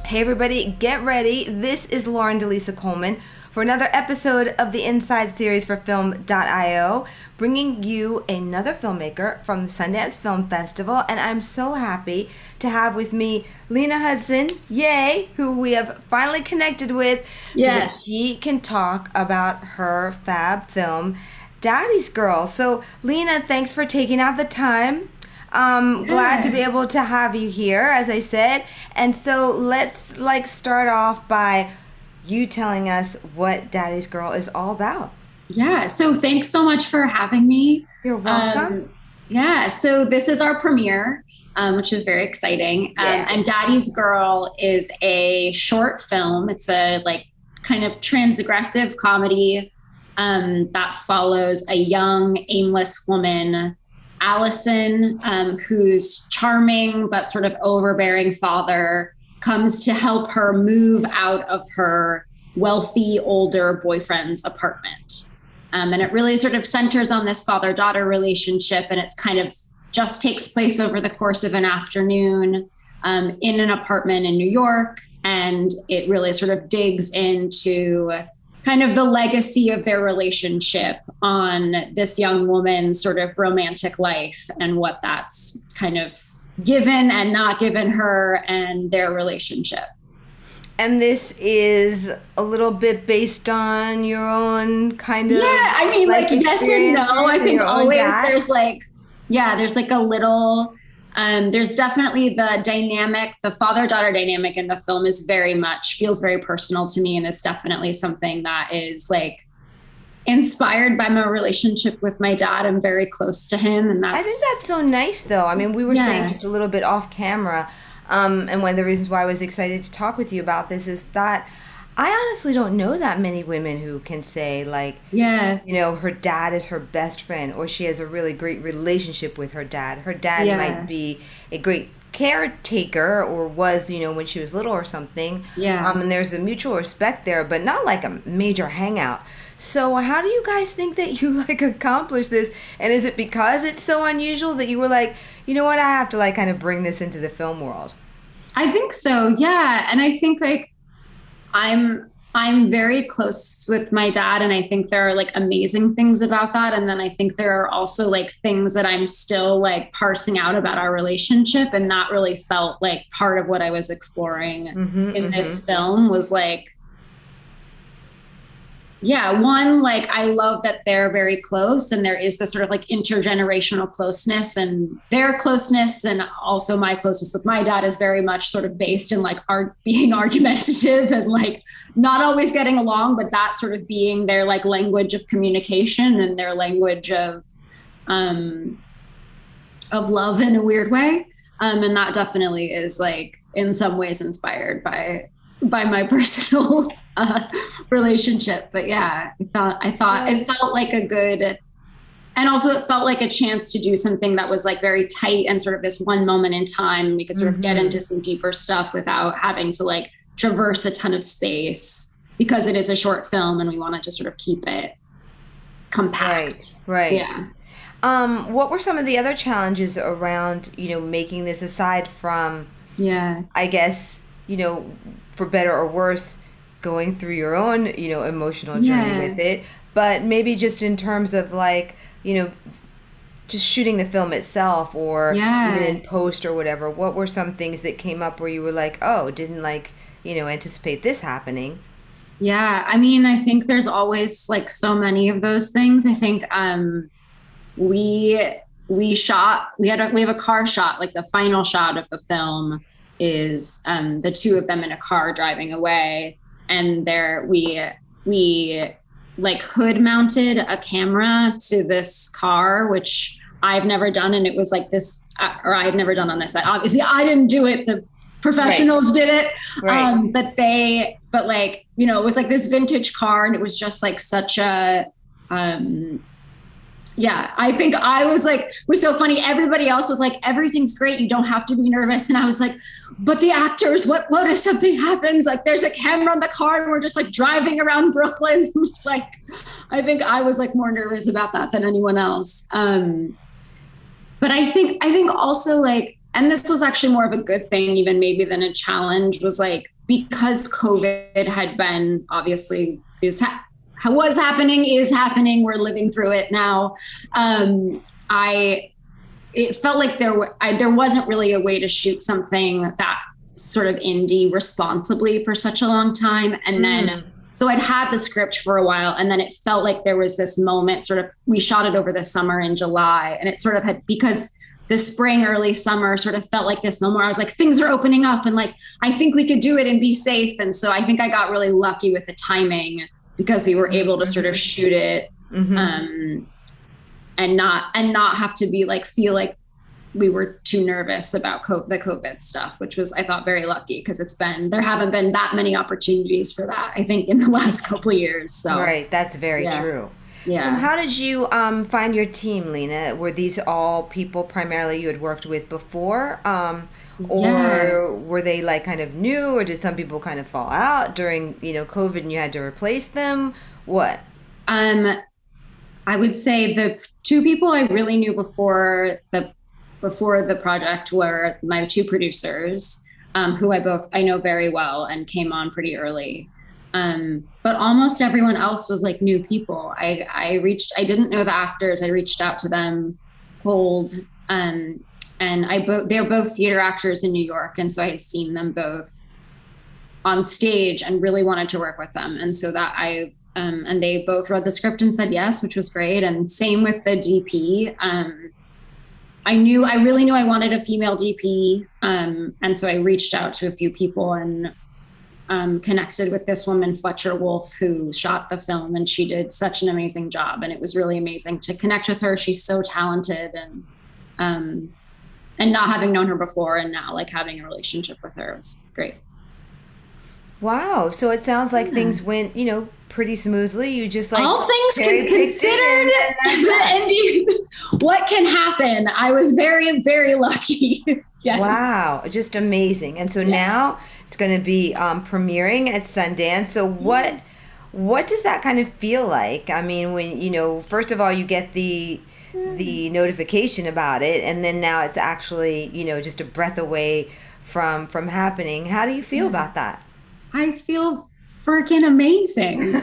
Hey everybody, get ready. This is Lauren Delisa Coleman for another episode of the Inside series for Film.io, bringing you another filmmaker from the Sundance Film Festival. And I'm so happy to have with me Lena Hudson, yay, who we have finally connected with so that she can talk about her fab film, Daddy's Girl. So Lena, thanks for taking out the time. Glad to be able to have you here, as I said. And so let's start off by you telling us what Daddy's Girl is all about. Yeah, so thanks so much for having me. You're welcome. So this is our premiere, which is very exciting. And Daddy's Girl is a short film. It's a kind of transgressive comedy that follows a young, aimless woman, Allison, whose charming but sort of overbearing father comes to help her move out of her wealthy older boyfriend's apartment. And it really sort of centers on this father-daughter relationship, and it's kind of just takes place over the course of an afternoon in an apartment in New York. And it really sort of digs into kind of the legacy of their relationship on this young woman's sort of romantic life and what that's kind of given and not given her and their relationship. And this is a little bit based on your own kind of... Yeah, I mean, yes and no. I think always there's a little... there's definitely the dynamic, the father-daughter dynamic in the film feels very personal to me, and is definitely something that is inspired by my relationship with my dad. I'm very close to him, and I think that's so nice, though. I mean, we were saying just a little bit off camera, and one of the reasons why I was excited to talk with you about this is that I honestly don't know that many women who can say, her dad is her best friend, or she has a really great relationship with her dad. Her dad might be a great caretaker, or was, when she was little or something. Yeah. And there's a mutual respect there, but not like a major hangout. So how do you guys think that you accomplish this? And is it because it's so unusual that you were like, you know what, I have to kind of bring this into the film world? I think so. Yeah. And I think I'm very close with my dad, and I think there are amazing things about that. And then I think there are also things that I'm still parsing out about our relationship. And that really felt part of what I was exploring in this film was I love that they're very close, and there is this sort of intergenerational closeness, and their closeness and also my closeness with my dad is very much sort of based in being argumentative and not always getting along, but that sort of being their language of communication and their language of love in a weird way. And that definitely is in some ways inspired by my personal relationship. But yeah, I thought it felt like a good, and also it felt like a chance to do something that was very tight and sort of this one moment in time. We could sort of get into some deeper stuff without having to traverse a ton of space, because it is a short film and we want to just sort of keep it compact. Right. Yeah. What were some of the other challenges around, making this, aside from, I guess, for better or worse, going through your own, emotional journey with it, but maybe just in terms of just shooting the film itself, or even in post or whatever, what were some things that came up where you were didn't anticipate this happening? Yeah. I mean, I think there's always so many of those things. I think, we have a car shot, the final shot of the film is the two of them in a car driving away, and we hood mounted a camera to this car, which I've never done, and it was this, or I had never done on this side. Obviously I didn't do it, the professionals did it. Right. But it was this vintage car, and it was just such a I think I was it was so funny. Everybody else was everything's great, you don't have to be nervous. And I was but the actors, what if something happens? There's a camera on the car and we're just driving around Brooklyn. I think I was more nervous about that than anyone else. But I think also and this was actually more of a good thing even maybe than a challenge, was because COVID had been obviously was happening, is happening. We're living through it now. It felt like there wasn't really a way to shoot something that sort of indie responsibly for such a long time. And then, so I'd had the script for a while, and then it felt like there was this moment sort of, we shot it over the summer in July, and it sort of had, because the spring, early summer sort of felt like this moment where I was like, things are opening up and like, I think we could do it and be safe. And so I think I got really lucky with the timing because we were able to sort of shoot it and not have to be like, feel like we were too nervous about the COVID stuff, which was, I thought, very lucky because there haven't been that many opportunities for that, I think, in the last couple of years. So right. That's very true. Yeah. So how did you find your team, Lena? Were these all people primarily you had worked with before? Or were they like kind of new, or did some people kind of fall out during, COVID and you had to replace them? What? I would say the two people I really knew before the project were my two producers, who I know very well and came on pretty early. But almost everyone else was like new people. I didn't know the actors. I reached out to them cold. And they're both theater actors in New York. And so I had seen them both on stage and really wanted to work with them. And so and they both read the script and said yes, which was great. And same with the DP. I really knew I wanted a female DP. And so I reached out to a few people and connected with this woman, Fletcher Wolf, who shot the film, and she did such an amazing job. And it was really amazing to connect with her. She's so talented, and not having known her before and now like having a relationship with her was great. Wow. So it sounds like things went, pretty smoothly. You just like all things considered, and what can happen. I was very, very lucky. Yes. Wow. Just amazing. And so now it's going to be premiering at Sundance. So what does that kind of feel like? I mean, when, first of all, you get the notification about it, and then now it's actually, just a breath away from happening. How do you feel about that? I feel freaking amazing.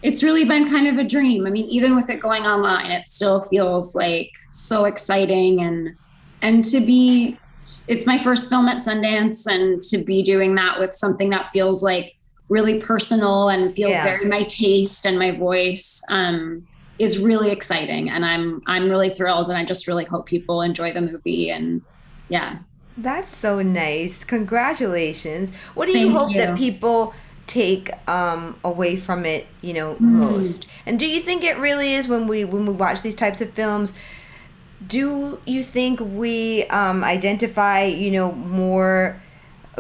It's really been kind of a dream. I mean, even with it going online, it still feels like so exciting, and to be, it's my first film at Sundance, and to be doing that with something that feels like really personal and feels very my taste and my voice, is really exciting. And I'm really thrilled, and I just really hope people enjoy the movie. And that's so nice. Congratulations. What do you hope that people take away from it, most? And do you think it really is, when we watch these types of films, do you think we identify, more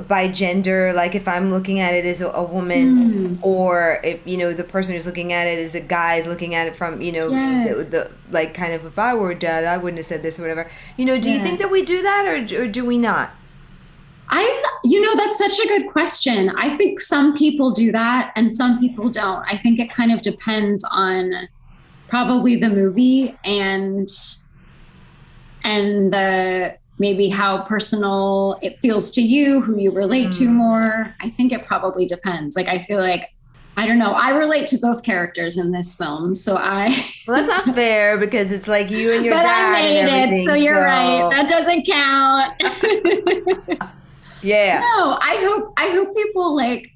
by gender? Like if I'm looking at it as a woman, or if the person who's looking at it as a guy is looking at it from the like, kind of, if I were a dad I wouldn't have said this or whatever. Do you think that we do that, or do we not? That's such a good question. I think some people do that and some people don't. I think it kind of depends on probably the movie and the maybe how personal it feels to you, who you relate to more. I think it probably depends. Like, I feel like, I don't know, I relate to both characters in this film. So well, that's not fair, because it's like you and your but dad I made and everything. So you're right. That doesn't count. Yeah. No, I hope people like,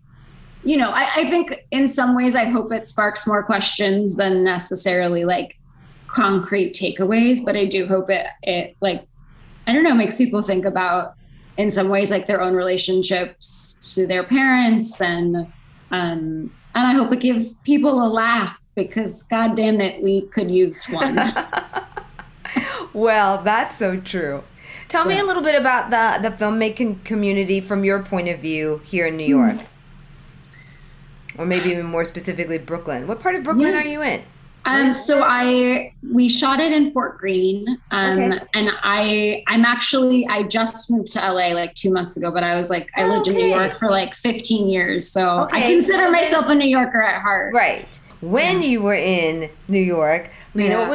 I think in some ways I hope it sparks more questions than necessarily like concrete takeaways, but I do hope it like, I don't know, makes people think about, in some ways, like their own relationships to their parents, and I hope it gives people a laugh, because God damn it, we could use one. Well, that's so true. Tell me a little bit about the filmmaking community from your point of view here in New York, or maybe even more specifically Brooklyn. What part of Brooklyn are you in? So we shot it in Fort Greene, and I just moved to LA like 2 months ago, but I was like, I lived in New York for like 15 years. So I consider myself a New Yorker at heart. Right. when you were in New York. Lena, what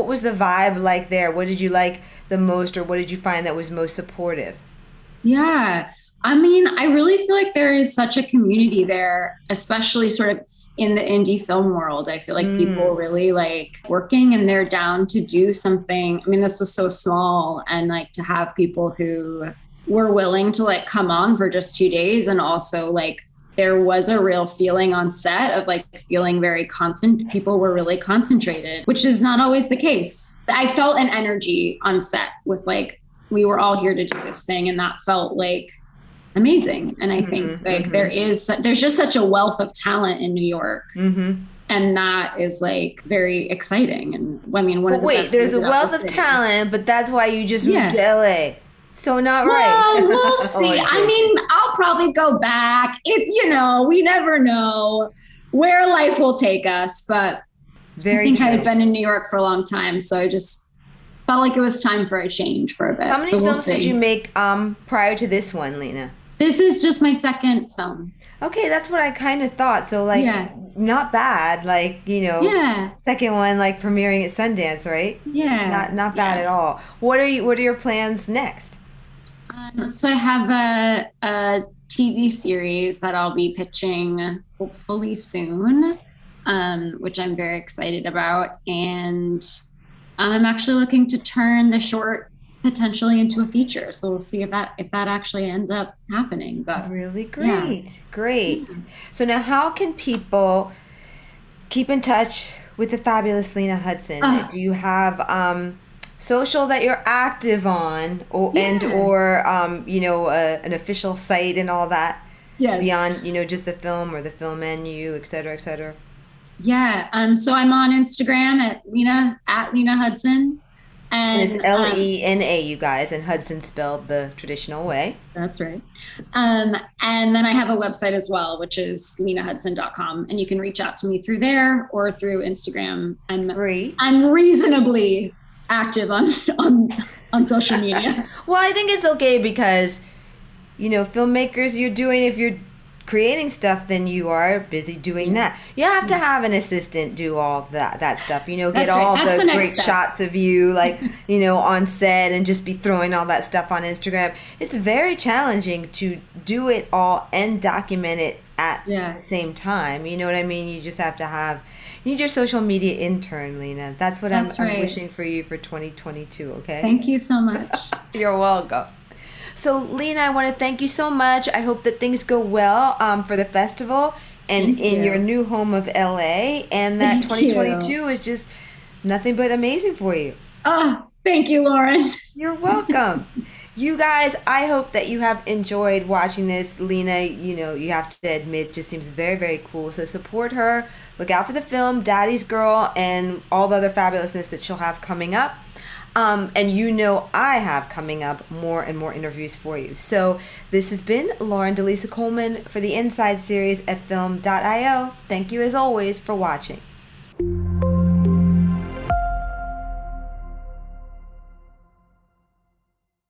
was the vibe like there? What did you like the most, or what did you find that was most supportive? Yeah. I mean, I really feel like there is such a community there, especially sort of in the indie film world. I feel like people really like working, and they're down to do something. I mean, this was so small, and like to have people who were willing to like come on for just 2 days, and also like there was a real feeling on set of like feeling very constant. People were really concentrated, which is not always the case. I felt an energy on set with like, we were all here to do this thing, and that felt like amazing. And I think like there's just such a wealth of talent in New York. And that is like very exciting. And I mean, there's a wealth of talent, but that's why you just moved to LA. So not right. Well, we'll see. I mean, I'll probably go back. We never know where life will take us, but I think I had been in New York for a long time. So I just felt like it was time for a change for a bit. How many films did you make prior to this one, Lena? This is just my second film. Okay, that's what I kind of thought. So, like, not bad. Like, second one, like, premiering at Sundance, right? Yeah. Not bad at all. What are your plans next? So I have a TV series that I'll be pitching hopefully soon, which I'm very excited about. And I'm actually looking to turn the short potentially into a feature. So we'll see if that actually ends up happening. But really great. Yeah. So now how can people keep in touch with the fabulous Lena Hudson? Do you have social that you're active on, or an official site and all that? Yes. Beyond, just the film or the film menu, et cetera, et cetera. Yeah. So I'm on Instagram at Lena Hudson. And it's Lena, you guys, and Hudson spelled the traditional way. That's right. And then I have a website as well, which is lenahudson.com. And you can reach out to me through there or through Instagram. I'm reasonably active on social media. Well, I think it's okay because, filmmakers, if you're creating stuff, then you are busy doing that. You have to have an assistant do all that stuff, get all the great shots of you, like, on set, and just be throwing all that stuff on Instagram. It's very challenging to do it all and document it at the same time. You know what I mean? You just have to you need your social media intern, Lena. That's what I'm wishing for you for 2022, okay? Thank you so much. You're welcome. So, Lena, I want to thank you so much. I hope that things go well for the festival and in your new home of LA, and that 2022 is just nothing but amazing for you. Oh, thank you, Lauren. You're welcome. You guys, I hope that you have enjoyed watching this. Lena, you have to admit, just seems very, very cool. So support her. Look out for the film, Daddy's Girl, and all the other fabulousness that she'll have coming up. And I have coming up more and more interviews for you. So this has been Lauren Delisa Coleman for the Inside series at film.io. Thank you as always for watching.